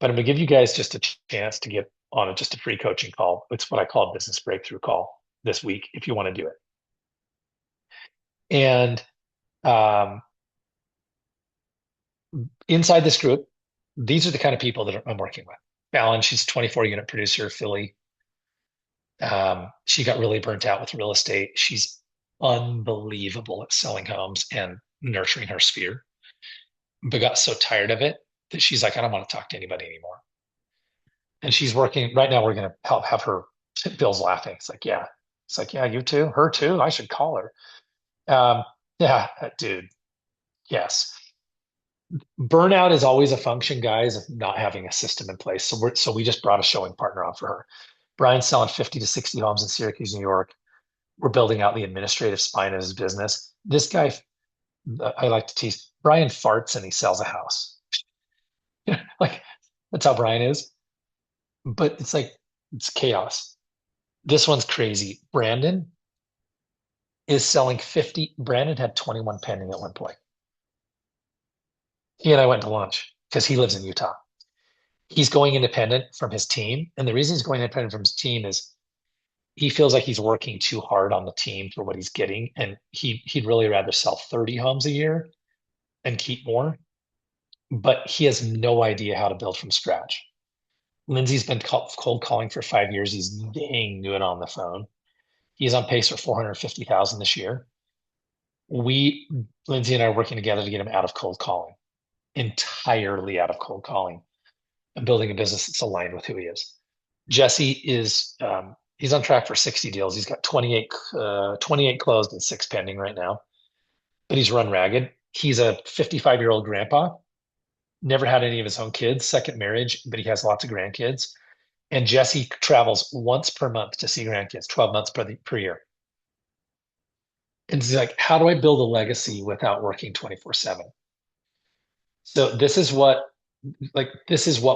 But I'm going to give you guys just a chance to get on just a free coaching call. It's what I call a business breakthrough call this week if you want to do it. And inside this group, these are the kind of people that I'm working with. Fallon, she's a 24-unit producer, Philly. She got really burnt out with real estate. She's unbelievable at selling homes and nurturing her sphere, but got so tired of it that she's like, I don't want to talk to anybody anymore. And she's working right now. We're going to have her. Bill's laughing. It's like, yeah. It's like, yeah, you too, her too. I should call her. Yeah, dude. Yes. Burnout is always a function, guys, of not having a system in place. So we just brought a showing partner on for her. Brian's selling 50 to 60 homes in Syracuse, New York. We're building out the administrative spine of his business. This guy, I like to tease, Brian farts and he sells a house. Like, that's how Brian is. But it's like, it's chaos. This one's crazy. Brandon is selling 50. Brandon had 21 pending at one point. He and I went to lunch because he lives in Utah. He's going independent from his team. And the reason he's going independent from his team is he feels like he's working too hard on the team for what he's getting. And he'd really rather sell 30 homes a year and keep more, but he has no idea how to build from scratch. Lindsay's been cold calling for 5 years. He's dang good on the phone. He's on pace for 450,000 this year. Lindsay and I are working together to get him out of cold calling, entirely out of cold calling, and building a business that's aligned with who he is. Jesse is, he's on track for 60 deals. He's got 28 closed and 6 pending right now, but he's run ragged. He's a 55-year-old grandpa, never had any of his own kids, second marriage, but he has lots of grandkids. And Jesse travels once per month to see grandkids, 12 months per year. And he's like, how do I build a legacy without working 24/7? So this is what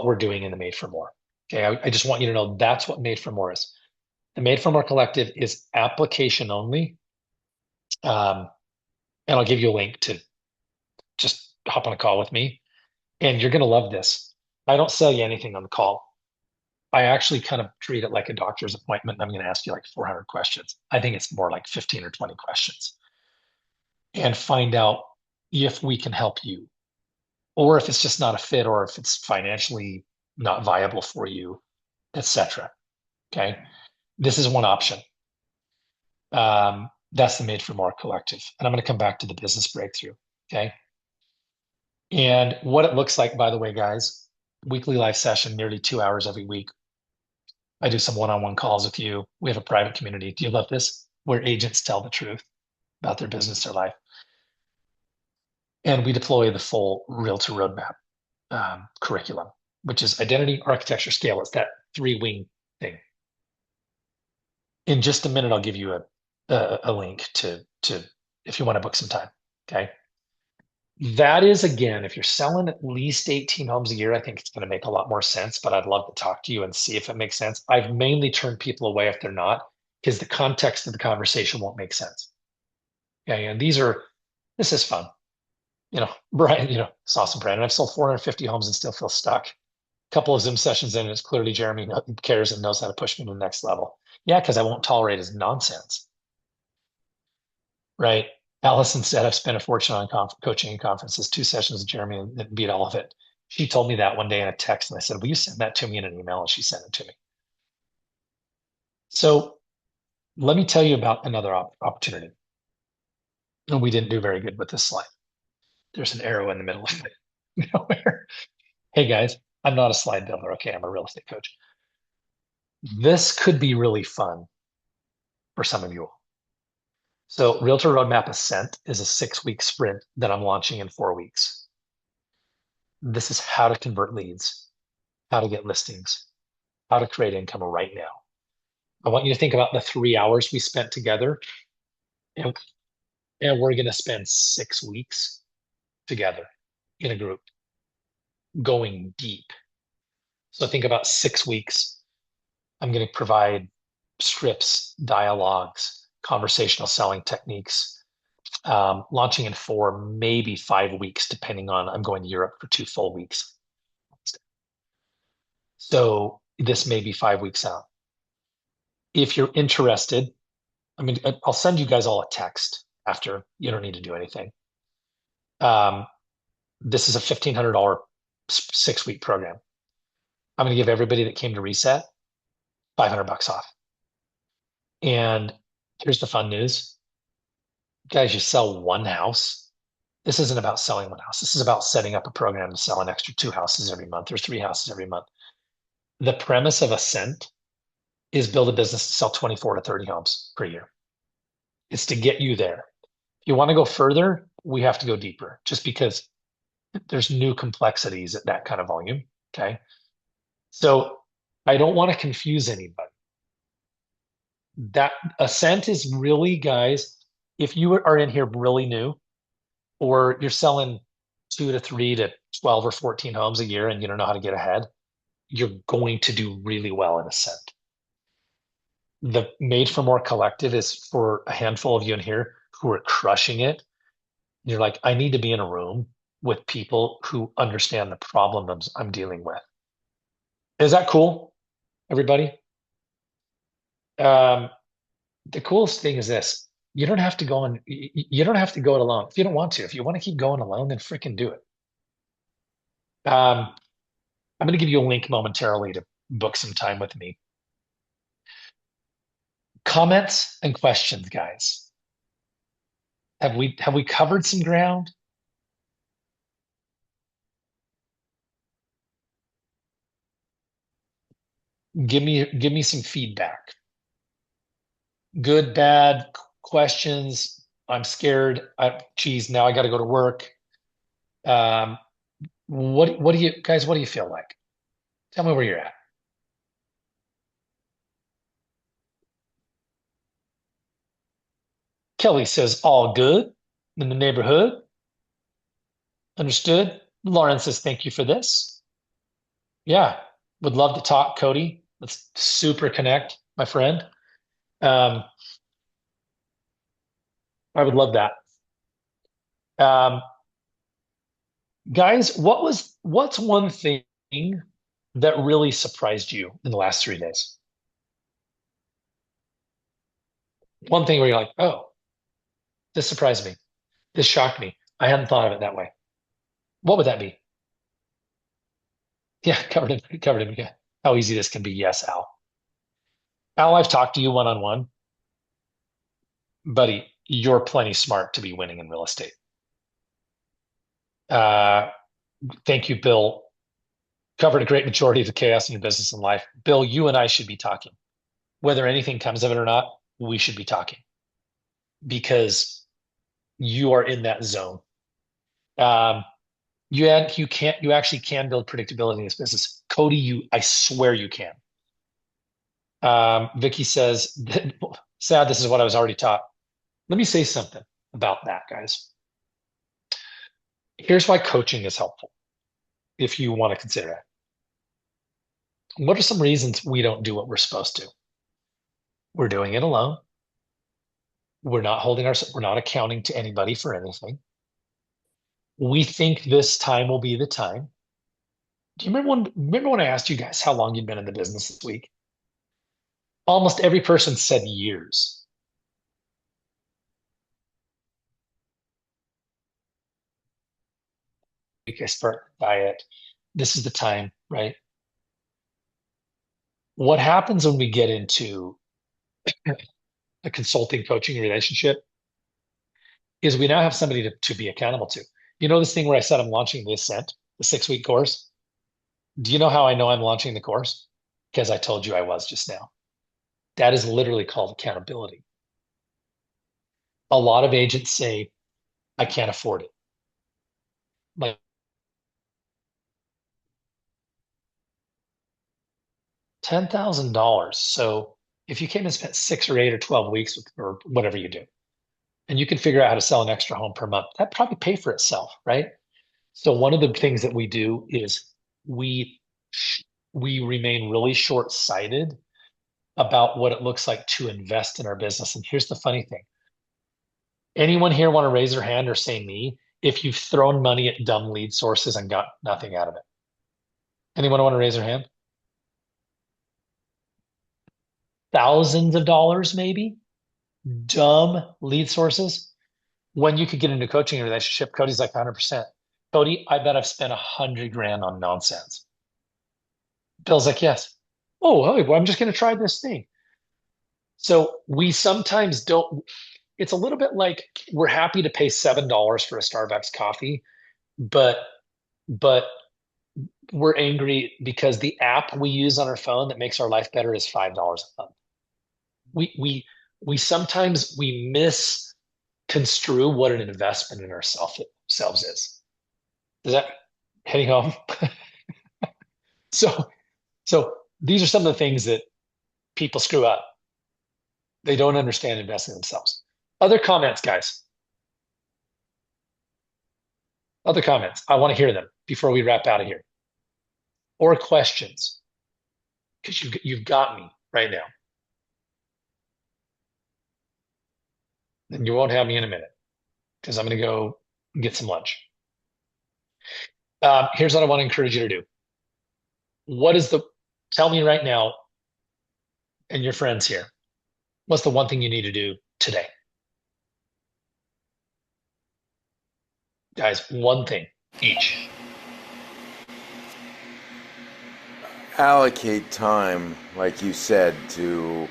we're doing in the Made for More. Okay. I just want you to know that's what Made for More is. The Made for More Collective is application only. And I'll give you a link to just hop on a call with me. And you're going to love this. I don't sell you anything on the call. I actually kind of treat it like a doctor's appointment. I'm going to ask you like 400 questions. I think it's more like 15 or 20 questions, and find out if we can help you, or if it's just not a fit, or if it's financially not viable for you, etc. Okay. This is one option. That's the Made for More Collective. And I'm going to come back to the business breakthrough. Okay. And what it looks like, by the way, guys, weekly live session, nearly 2 hours every week. I do some one-on-one calls with you. We have a private community. Do you love this? Where agents tell the truth about their business, their life. And we deploy the full Realtor roadmap curriculum, which is identity, architecture, scale. It's that 3-wing thing. In just a minute, I'll give you a link to if you want to book some time. Okay. That is, again, if you're selling at least 18 homes a year, I think it's going to make a lot more sense, but I'd love to talk to you and see if it makes sense. I've mainly turned people away if they're not, because the context of the conversation won't make sense. Okay. And this is fun. Brian, it's awesome, Brandon. I've sold 450 homes and still feel stuck. A couple of Zoom sessions in, and it's clearly Jeremy cares and knows how to push me to the next level. Yeah, because I won't tolerate his nonsense. Right. Allison said, I've spent a fortune on coaching and conferences, 2 sessions with Jeremy and beat all of it. She told me that one day in a text, and I said, will you send that to me in an email? And she sent it to me. So let me tell you about another opportunity. And we didn't do very good with this slide. There's an arrow in the middle of it. Nowhere. Hey guys, I'm not a slide builder. Okay, I'm a real estate coach. This could be really fun for some of you all. So Realtor Roadmap Ascent is a 6-week sprint that I'm launching in 4 weeks. This is how to convert leads, how to get listings, how to create income right now. I want you to think about the 3 hours we spent together, and we're going to spend 6 weeks together in a group, going deep. So think about 6 weeks. I'm going to provide scripts, dialogues, conversational selling techniques, launching in 4, maybe 5 weeks, depending on, I'm going to Europe for 2 full weeks. So this may be 5 weeks out. If you're interested, I'll send you guys all a text after. You don't need to do anything. This is a $1,500 6-week program. I'm going to give everybody that came to Reset $500 off. And here's the fun news. Guys, you sell one house. This isn't about selling one house. This is about setting up a program to sell an extra 2 houses every month or 3 houses every month. The premise of Ascent is build a business to sell 24 to 30 homes per year. It's to get you there. If you want to go further, we have to go deeper, just because there's new complexities at that kind of volume. Okay. So I don't want to confuse anybody. That Ascent is really, guys, if you are in here really new, or you're selling 2 to 3 to 12 or 14 homes a year and you don't know how to get ahead, you're going to do really well in Ascent. The Made for More Collective is for a handful of you in here who are crushing it. You're like, I need to be in a room with people who understand the problems I'm dealing with. Is that cool, everybody? The coolest thing is this. You don't have to go on, you don't have to go it alone. If you don't want to, if you want to keep going alone, then freaking do it. I'm going to give you a link momentarily to book some time with me. Comments and questions, guys. Have we covered some ground? Give me some feedback. Good, bad, questions. I'm scared. Geez, now I got to go to work. What do you guys, what do you feel like? Tell me where you're at. Kelly says, all good in the neighborhood. Understood. Lauren says, thank you for this. Yeah, would love to talk, Cody. Let's super connect, my friend. I would love that. Guys, what's one thing that really surprised you in the last 3 days? One thing where you're like, oh, this surprised me. This shocked me. I hadn't thought of it that way. What would that be? Yeah, covered him again. How easy this can be. Yes, Al. Al, I've talked to you one-on-one. Buddy, you're plenty smart to be winning in real estate. Thank you, Bill. Covered a great majority of the chaos in your business and life. Bill, you and I should be talking. Whether anything comes of it or not, we should be talking because you are in that zone. You actually can build predictability in this business. Cody, I swear you can. Vicky says, sad, this is what I was already taught. Let me say something about that, guys. Here's why coaching is helpful if you want to consider it. What are some reasons we don't do what we're supposed to? We're doing it alone. We're not accounting to anybody for anything. We think this time will be the time. Do you remember when I asked you guys how long you'd been in the business this week? Almost every person said years. I start diet. This is the time, right? What happens when we get into a consulting coaching relationship is we now have somebody to be accountable to. You know this thing where I said I'm launching the Ascent, the 6-week course? Do you know how I know I'm launching the course? Because I told you I was just now. That is literally called accountability. A lot of agents say, I can't afford it. Like $10,000. So if you came and spent 6 or 8 or 12 weeks or whatever you do, and you can figure out how to sell an extra home per month, that probably pay for itself, right? So one of the things that we do is we remain really short-sighted about what it looks like to invest in our business. And here's the funny thing. Anyone here want to raise their hand or say me if you've thrown money at dumb lead sources and got nothing out of it? Anyone want to raise their hand? Thousands of dollars, maybe? Dumb lead sources? When you could get into a coaching relationship, Cody's like 100%. Cody, I bet I've spent 100 grand on nonsense. Bill's like, yes. Oh, hey, well, I'm just going to try this thing. So we sometimes don't, it's a little bit like we're happy to pay $7 for a Starbucks coffee, but we're angry because the app we use on our phone that makes our life better is $5 a month. We sometimes we misconstrue what an investment in ourselves is. Is that hitting home? So these are some of the things that people screw up. They don't understand investing in themselves. Other comments, guys. Other comments. I want to hear them before we wrap out of here. Or questions. Because you've got me right now. And you won't have me in a minute because I'm going to go get some lunch. Here's what I want to encourage you to do. Tell me right now, and your friends here, what's the one thing you need to do today? Guys, one thing each. Allocate time, like you said, to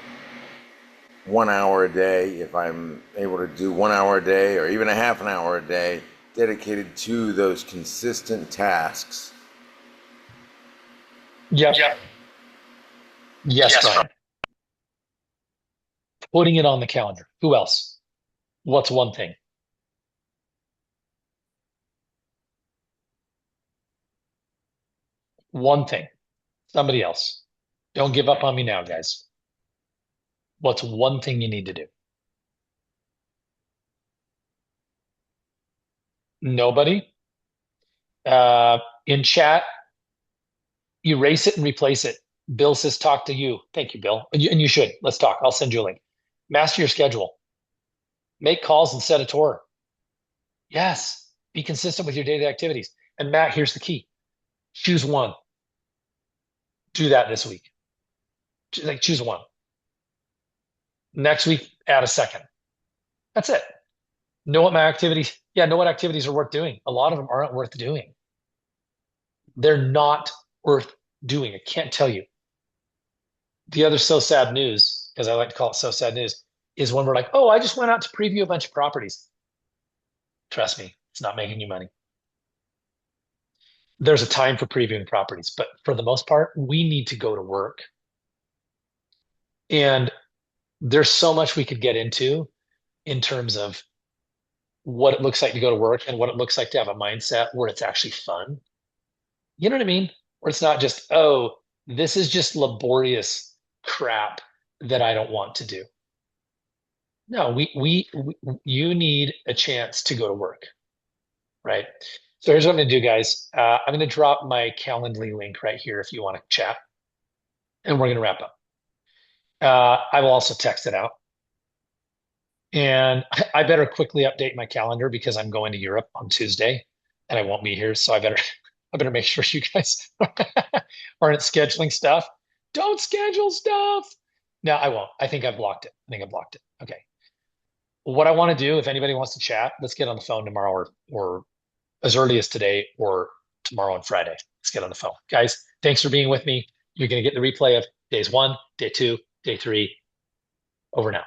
1 hour a day. If I'm able to do 1 hour a day or even a half an hour a day dedicated to those consistent tasks. Yep. Yes, Brian. Putting it on the calendar. Who else? What's one thing? One thing. Somebody else. Don't give up on me now, guys. What's one thing you need to do? Nobody? In chat, erase it and replace it. Bill says, talk to you. Thank you, Bill. And you should. Let's talk. I'll send you a link. Master your schedule. Make calls and set a tour. Yes. Be consistent with your daily activities. And Matt, here's the key. Choose one. Do that this week. Like, choose one. Next week, add a second. That's it. Know what activities are worth doing. A lot of them aren't worth doing. They're not worth doing. I can't tell you. The other so sad news, because I like to call it so sad news, is when we're like, oh, I just went out to preview a bunch of properties. Trust me, it's not making you money. There's a time for previewing properties, but for the most part, we need to go to work. And there's so much we could get into in terms of what it looks like to go to work and what it looks like to have a mindset where it's actually fun. You know what I mean? Where it's not just, oh, this is just laborious crap that I don't want to do. No, you need a chance to go to work, right? So here's what I'm going to do, guys. I'm going to drop my Calendly link right here if you want to chat, and we're going to wrap up. I will also text it out. And I better quickly update my calendar because I'm going to Europe on Tuesday and I won't be here. So I better make sure you guys aren't scheduling stuff. Don't schedule stuff. No, I won't. I think I blocked it. Okay. What I want to do, if anybody wants to chat, let's get on the phone tomorrow or as early as today or tomorrow and Friday. Let's get on the phone. Guys, thanks for being with me. You're going to get the replay of days 1, day 2, day 3. Over now.